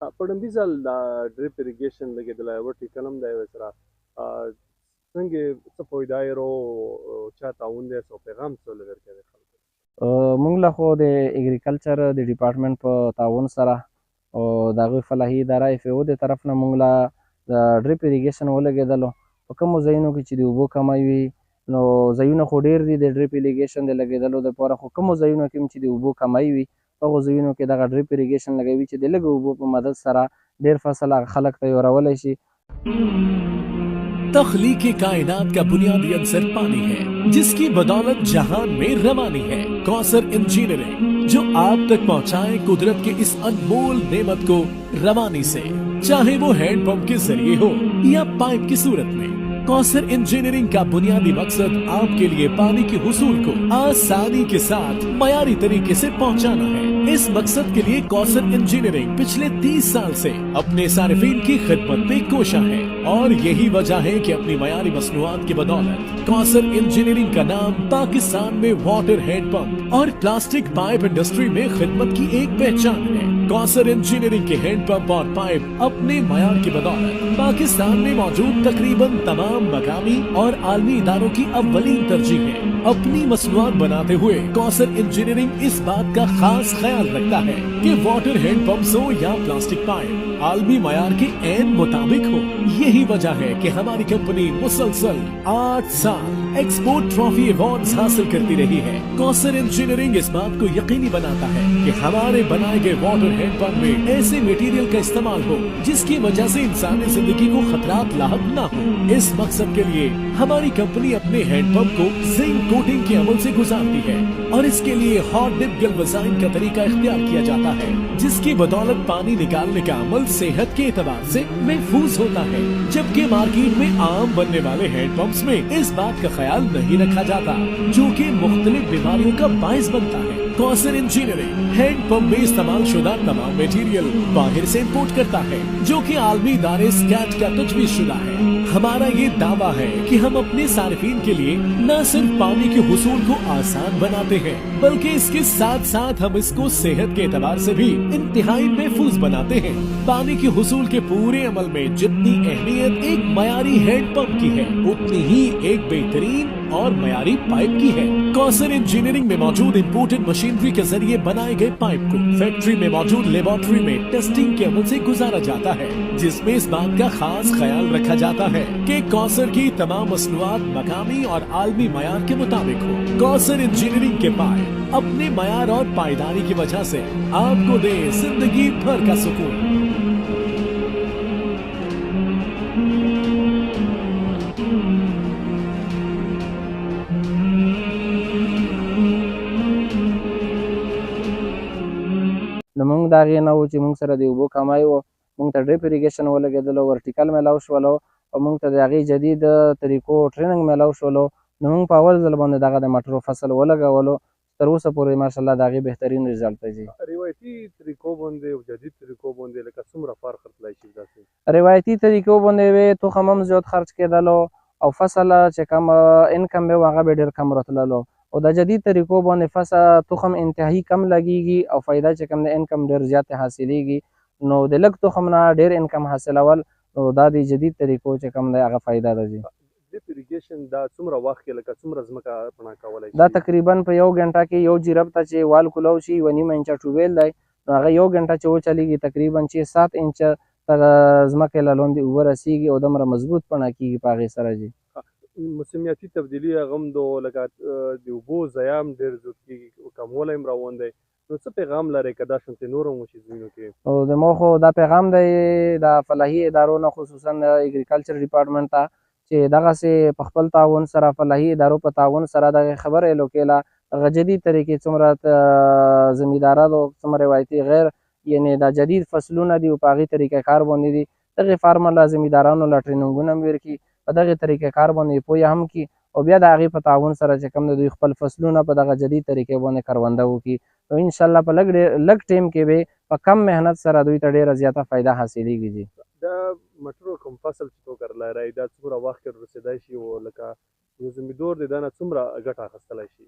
په ډنډي ځل دا ډریپ اریګیشن لګېدلی وټې کلم دی سره څنګه څه فایده رو چا تعاون دی او پیغام څه لګر کوي خلکو موږ له خو د اګریکلچر د ډپارټمنټ په تعاون سره او د هغوی فلاحي اداره اف او د طرف نه موږ له د ډریپ اریګیشن ولګېدلو په کومو ځایونو کې چې د اوبو کمی وي نو ځایونه خو ډېر دي د ډریپ اریګیشن د لګېدلو دپاره خو کومو ځایونو کې هم چې د اوبو کمی وي په هغو ځایونو کې دغه ډریپ اریګیشن لګوي چې د لږو اوبو په مدد سره ډېر فصل هغه خلک تیارولی شي. तख्लीक कायनात का बुनियादी अंसर पानी है, जिसकी बदौलत जहान में रवानी है। कौसर इंजीनियरिंग जो आप तक पहुंचाए कुदरत के इस अनमोल नेमत को रवानी से, चाहे वो हैंड पंप के जरिए हो या पाइप की सूरत में। कौसर इंजीनियरिंग का बुनियादी मकसद आपके लिए पानी के हुसूल को आसानी के साथ मयारी तरीके से पहुंचाना है। इस मकसद के लिए कौसर इंजीनियरिंग पिछले 30 साल से अपने सारिफीन की खिदमत में कोशा है और यही वजह है कि अपनी मयारी मसनूआत की बदौलत कौसर इंजीनियरिंग का नाम पाकिस्तान में वाटर हैंड पंप और प्लास्टिक पाइप इंडस्ट्री में खिदमत की एक पहचान है। कौसर इंजीनियरिंग के हैंड पंप और पाइप अपने मयार की बदौलत पाकिस्तान में मौजूद तकरीबन तमाम मकामी और आलमी इदारों की अव्वलीन तरजीह है। अपनी मसनूआत बनाते हुए कौसर इंजीनियरिंग इस बात का खास ख्याल रखता है कि वाटर हैंड पंप्स हो या प्लास्टिक पाइप आलमी मयार के ऐन मुताबिक हो। यही वजह है कि हमारी कंपनी मुसलसल 8 साल एक्सपोर्ट ट्रॉफी अवार्ड्स हासिल करती रही है। कौसर इंजीनियरिंग इस बात को यकीनी बनाता है कि हमारे बनाए गए वाटर हैंड पंप में ऐसे मटेरियल का इस्तेमाल हो जिसकी वजह से इंसानी जिंदगी को खतरात लाहक न हो। इस मकसद के लिए हमारी कंपनी अपने हैंड पंप को जिंक कोटिंग के अमल से गुजारती है और इसके लिए हॉट डिप गैल्वेनाइजिंग का तरीका इख्तियार किया जाता है, जिसकी बदौलत पानी निकालने का अमल सेहत के एतबार से महफूज होता है। जबकि मार्केट में आम बनने वाले हैंड पंप्स में इस बात का ख्याल नहीं रखा जाता, जो कि मुख्तलिफ बीमारियों का बायस बनता है। कौसर इंजीनियरिंग हैंड पंप में इस्तेमाल शुदा तमाम मटेरियल बाहर से इम्पोर्ट करता है, जो कि आलमी इदारे स्कैट का तजवीज़ शुदा है। हमारा ये दावा है कि हम अपने सारिफीन के लिए न सिर्फ पानी के हुसूल को आसान बनाते हैं, बल्कि इसके साथ साथ हम इसको सेहत के एतबार से भी इंतहाई महफूज बनाते हैं। पानी के हुसूल के पूरे अमल में जितनी अहमियत एक मयारी हैंड पंप की है, उतनी ही एक बेहतरीन और मयारी पाइप की है। कौसर इंजीनियरिंग में मौजूद इम्पोर्टेड मशीनरी के जरिए बनाए गए पाइप को फैक्ट्री में मौजूद लेबोरेटरी में टेस्टिंग के अमल से गुजारा जाता है, जिसमें इस बात का खास ख्याल रखा जाता है कि कौसर की तमाम मसनूआत मकामी और आलमी मयार के मुताबिक हो। कौसर इंजीनियरिंग के पाइप अपने मयार और पायदारी की वजह से आपको दे जिंदगी भर का सुकून। نو موږ د هغې نه و چې موږ سره د اوبو کمی و، موږ ته ډریپ اریګیشن ولګېدلو، ورټیکل میلاو شولو او موږ ته د هغې جدید طریقو ټریننګ میلاو شولو. نو موږ په اول ځل باندې دغه د مټرو فصل ولګولو، تر اوسه پورې ماشاءالله د هغې بهترین رزلټ دی. روایتي طریقو باندې او جدید طریقو باندې لکه څومره فرق راتلی شي داسې روایتي طریقو باندې وې تخم هم زیات خرچ کېدلو او فصل چې کم انکم به و هغه به ډېر کم راتللو، او د جدید طریقو باندې فصل تخم انتهایی کم لګیږي او فایده چې کم د انکم ډېر زیات حاصلیږي. نو د لږ تخم نه ډېر انکم حاصلول، نو دا د جدید طریقو چې کم دی هغه فایده ده. ډریپ اریګیشن دا څومره وخت کې لکه څومره ځمکه پڼه کولی شي؟ دا تقریبا په 1 غنټه کې یو جیرب ته چې وال کولو شي 1.5 انچه ټوبیل دی، نو هغه 1 غنټه چې وچلیږي تقریبا چې 7 انچه تر ځمکې له لاندې اوبه رسیږي او دومره مضبوط پڼه کیږي په هغې سره جي. موسمیاتي تبدیلي هغه هم لکه د اوبو ضایع هم ډېر زیات کېږي، کموالی هم روان دی، نو څه پیغام لرئ که دا شانتې نور هم وشي ځایونو کې؟ او زما خو دا پیغام دی د فلاحي ادارو نه، خصوصا د اګریکلچر ډپارټمنټ ته، چې دغسې په خپل تعاون سره فلاحي ادارو په تعاون سره دغې خبرې لوکېله هغه جدید طریقې څومره زمیندارانو څومره روایتي غیر یعنې دا جدید فصلونه دي او په هغې طریقه کار باندې دي، دغې فارمر له زمیندارانو له ټریننګونه هم ورکړي، په دغې طریقه کار باندې پویه هم کړي او بیا د هغې په تعاون سره چې کوم د دوی خپل فصلونه په دغه جدید طریقې باندې کرونده وکړي، نو انشاءالله په لږ ټیم کې به په کم محنت سره دوی ته ډېره زیاته فایده حاصلیږي جي. دا مټرو کوم فصل چې تو کرلی رای دا څومره وخت کې رسېدی شي او لکه یو زمیندور دی دانه څومره ګټه اخیستلی شي.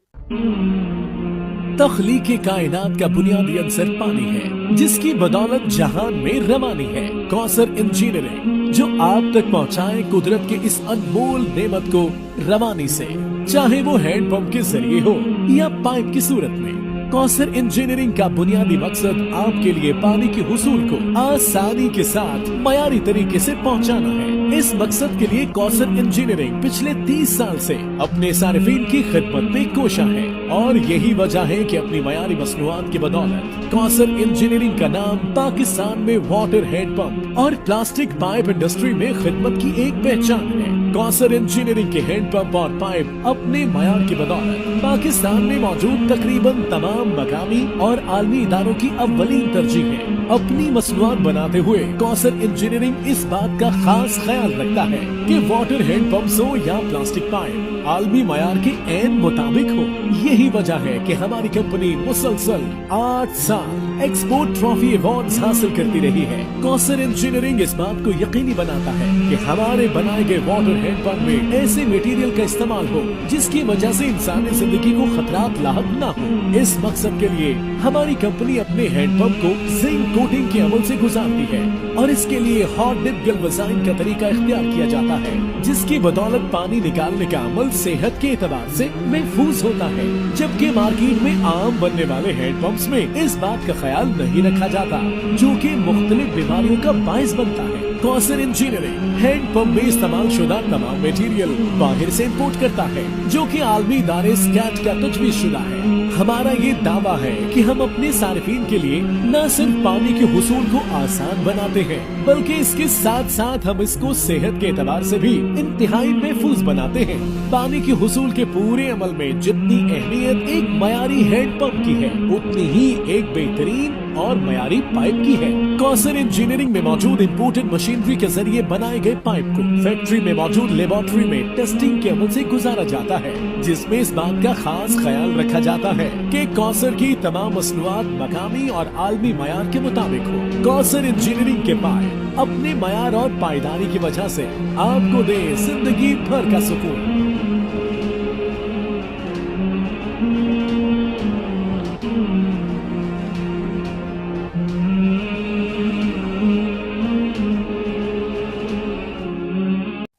तख्लीक कायनात का बुनियादी अंसर पानी है, जिसकी बदौलत जहान में रवानी है. कौसर इंजीनियरिंग, जो आप तक पहुंचाए कुदरत के इस अनमोल नेमत को रवानी से, चाहे वो हैंड पंप के जरिए हो या पाइप की सूरत में. कौसर इंजीनियरिंग का बुनियादी मकसद आपके लिए पानी के हुसूल को आसानी के साथ मयारी तरीके से पहुंचाना है. इस मकसद के लिए कौसर इंजीनियरिंग पिछले 30 साल से अपने सारिफीन की खिदमत में कोशा है, और यही वजह है कि अपनी मयारी मसनूआत की बदौलत कौसर इंजीनियरिंग का नाम पाकिस्तान में वाटर हैंड पंप और प्लास्टिक पाइप इंडस्ट्री में खिदमत की एक पहचान है. कौसर इंजीनियरिंग के हैंड पंप और पाइप अपने मयार की बदौलत पाकिस्तान में मौजूद तकरीबन तमाम मकामी और आलमी इदारों की अव्वलीन तरजीह है. अपनी मसनूआत बनाते हुए कौसर इंजीनियरिंग इस बात का खास ख्याल रखता है कि वाटर हैंड पंप्स हो या प्लास्टिक पाइप आलमी मयार के ऐन मुताबिक हो. यही वजह है कि हमारी कंपनी मुसलसल 8 साल एक्सपोर्ट ट्रॉफी अवार्ड्स हासिल करती रही है. कौसर इंजीनियरिंग इस बात को यकीनी बनाता है कि हमारे बनाए गए वाटर हैंड पंप में ऐसे मटेरियल का इस्तेमाल हो जिसकी वजह से इंसानी जिंदगी को खतरात लाहक न हो. इस मकसद के लिए हमारी कंपनी अपने हैंड पंप को जिंक कोटिंग के अमल से गुजारती है, और इसके लिए हॉट डिप गैल्वेनाइजिंग का तरीका इख्तियार किया जाता है, जिसकी बदौलत पानी निकालने का अमल सेहत के एतबार से महफूज होता है. जबकि मार्केट में आम बनने वाले हैंड पंप्स में इस बात का ख्याल नहीं रखा जाता, जो कि मुख्तलिफ बीमारियों का बायस बनता है. कौसर इंजीनियरिंग हैंड पंप में इस्तेमाल शुदा तमाम मटेरियल बाहर से इम्पोर्ट करता है, जो कि आलमी इदारे स्कैट का तजवीज़ शुदा है. हमारा ये दावा है कि हम अपने सारिफीन के लिए न सिर्फ पानी के हुसूल को आसान बनाते हैं, बल्कि इसके साथ साथ हम इसको सेहत के एतबार से भी इंतहाई महफूज बनाते हैं. पानी के हुसूल के पूरे अमल में जितनी अहमियत एक मयारी हैंड पंप की है, उतनी ही एक बेहतरीन और मयारी पाइप की है. कौसर इंजीनियरिंग में मौजूद इम्पोर्टेड मशीनरी के जरिए बनाए गए पाइप को फैक्ट्री में मौजूद लेबोरेटरी में टेस्टिंग के अमल से गुजारा जाता है, जिसमें इस बात का खास ख्याल रखा जाता है कि कौसर की तमाम मसनूआत मकामी और आलमी मयार के मुताबिक हो. कौसर इंजीनियरिंग के पाइप अपने मयार और पायदारी की वजह से आपको दे जिंदगी भर का सुकून.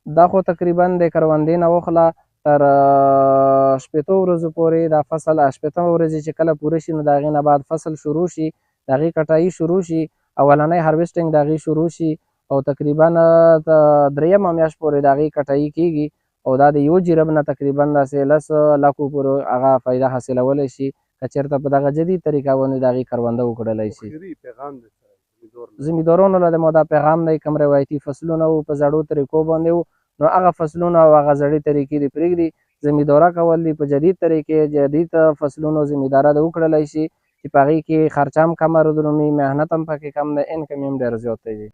دا خو تقریبا د کروندې نه وخله تر 80 ورځو پورې دا فصل 80 ورځې چې کله پوره شي نو د هغې نه بعد فصل شروع شي، د هغې کټایي شروع شي، اولنی هارویسټینګ د هغې شروع شي، او تقریبا 3 میاشت پورې د هغې کټایي کېږي، او دا د یو جرب نه تقریبا داسې 10 لکو پورې هغه فایده حاصلولی شي که چېرته په دغه جدي طریقه باندې د هغې کرونده وکړلی شي. زمیندارانو له مو دا پیغام دی، کوم روایتي فصلونه وو په زړو طریقو باندې وو، نو هغه فصلونه او هغه زړې طریقې دې پرېږدي، زمینداره کول دي په جدید طریقې جدید فصلونو زمینداره د وکړلی شي چې په هغې کې خرچه هم کمه درومي، محنت هم پکې کم دی، انکم هم ډېر زیات دی.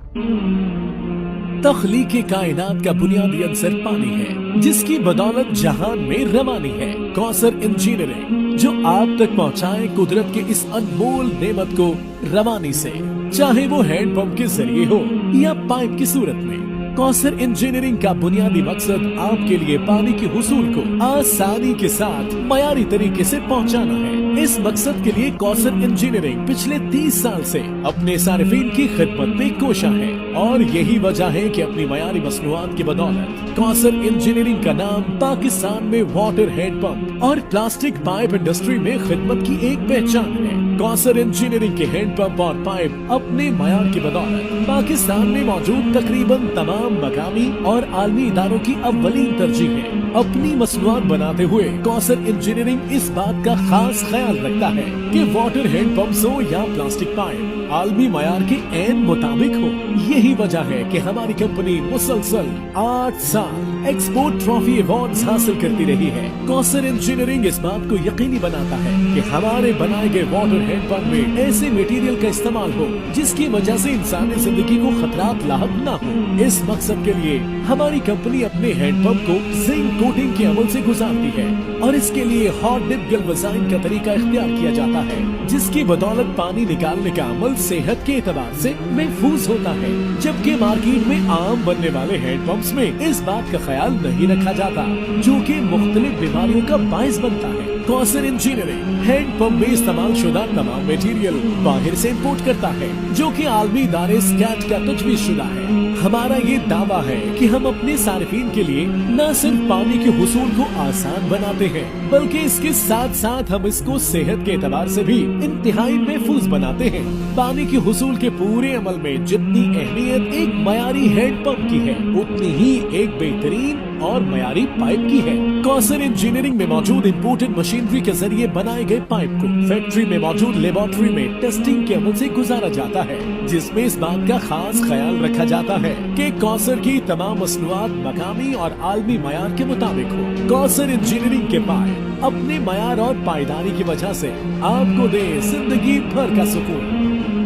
तख्लीक कायनात का बुनियादी अंसर पानी है, जिसकी बदौलत जहान में रवानी है. कौसर इंजीनियरिंग, जो आप तक पहुंचाए कुदरत के इस अनमोल नेमत को रवानी से, चाहे वो हैंड पंप के जरिए हो या पाइप की सूरत में. कौसर इंजीनियरिंग का बुनियादी मकसद आपके लिए पानी के हुसूल को आसानी के साथ मयारी तरीके से पहुंचाना है. इस मकसद के लिए कौसर इंजीनियरिंग पिछले 30 साल से अपने सारिफीन की खिदमत में कोशा है, और यही वजह है कि अपनी मयारी मसनूआत की बदौलत कौसर इंजीनियरिंग का नाम पाकिस्तान में वाटर हैंड पंप और प्लास्टिक पाइप इंडस्ट्री में खिदमत की एक पहचान है. कौसर इंजीनियरिंग के हैंड पंप और पाइप अपने मयार की बदौलत पाकिस्तान में मौजूद तकरीबन तमाम मकामी और आलमी इदारों की अव्वलीन तरजीह है. अपनी मसनूआत बनाते हुए कौसर इंजीनियरिंग इस बात का खास ख्याल रखता है कि वाटर हैंड पंप्स हो या प्लास्टिक पाइप आलमी मयार के ऐन मुताबिक हो. यही वजह है कि हमारी कंपनी मुसलसल 8 साल एक्सपोर्ट ट्रॉफी अवार्ड्स हासिल करती रही है. कौसर इंजीनियरिंग इस बात को यकीनी बनाता है कि हमारे बनाए गए वाटर हैंड पंप में ऐसे मटेरियल का इस्तेमाल हो जिसकी वजह से इंसानी जिंदगी को खतरात लाहक न हो. इस मकसद के लिए हमारी कंपनी अपने हैंड पंप को जिंक कोटिंग के अमल से गुजारती है, और इसके लिए हॉट डिप गैल्वेनाइजिंग का तरीका इख्तियार किया जाता है, जिसकी बदौलत पानी निकालने का अमल सेहत के एतबार से महफूज होता है, जबकि मार्केट में आम बनने वाले हैंडपंप्स में इस बात का ख्याल नहीं रखा जाता, जो कि मुख्तलिफ बीमारियों का बायस बनता है। कौसर इंजीनियरिंग हैंडपंप में इस्तेमाल शुदा तमाम मटेरियल बाहर से इम्पोर्ट करता है, जो कि आलमी इदारे स्कैट का तजवीज़ शुदा है। हमारा ये दावा है कि हम अपने सारिफीन के लिए न सिर्फ पानी के हुसूल को आसान बनाते हैं, बल्कि इसके साथ साथ हम इसको सेहत के एतबार से भी इंतहाई महफूज बनाते हैं। पानी के हुसूल के पूरे अमल में जितनी अहमियत एक मयारी हैंडपंप की है, उतनी ही एक बेहतरीन और मयारी पाइप की है। कौसर इंजीनियरिंग में मौजूद इम्पोर्टेड मशीनरी के जरिए बनाए गए पाइप को फैक्ट्री में मौजूद लेबोरेटरी में टेस्टिंग के अमल से गुजारा जाता है, जिसमें इस बात का खास ख्याल रखा जाता है कि कौसर की तमाम मसनूआत मकामी और आलमी मयार के मुताबिक हो। कौसर इंजीनियरिंग के पाइप अपने मयार और पायदारी की वजह से आपको दे जिंदगी भर का सुकून।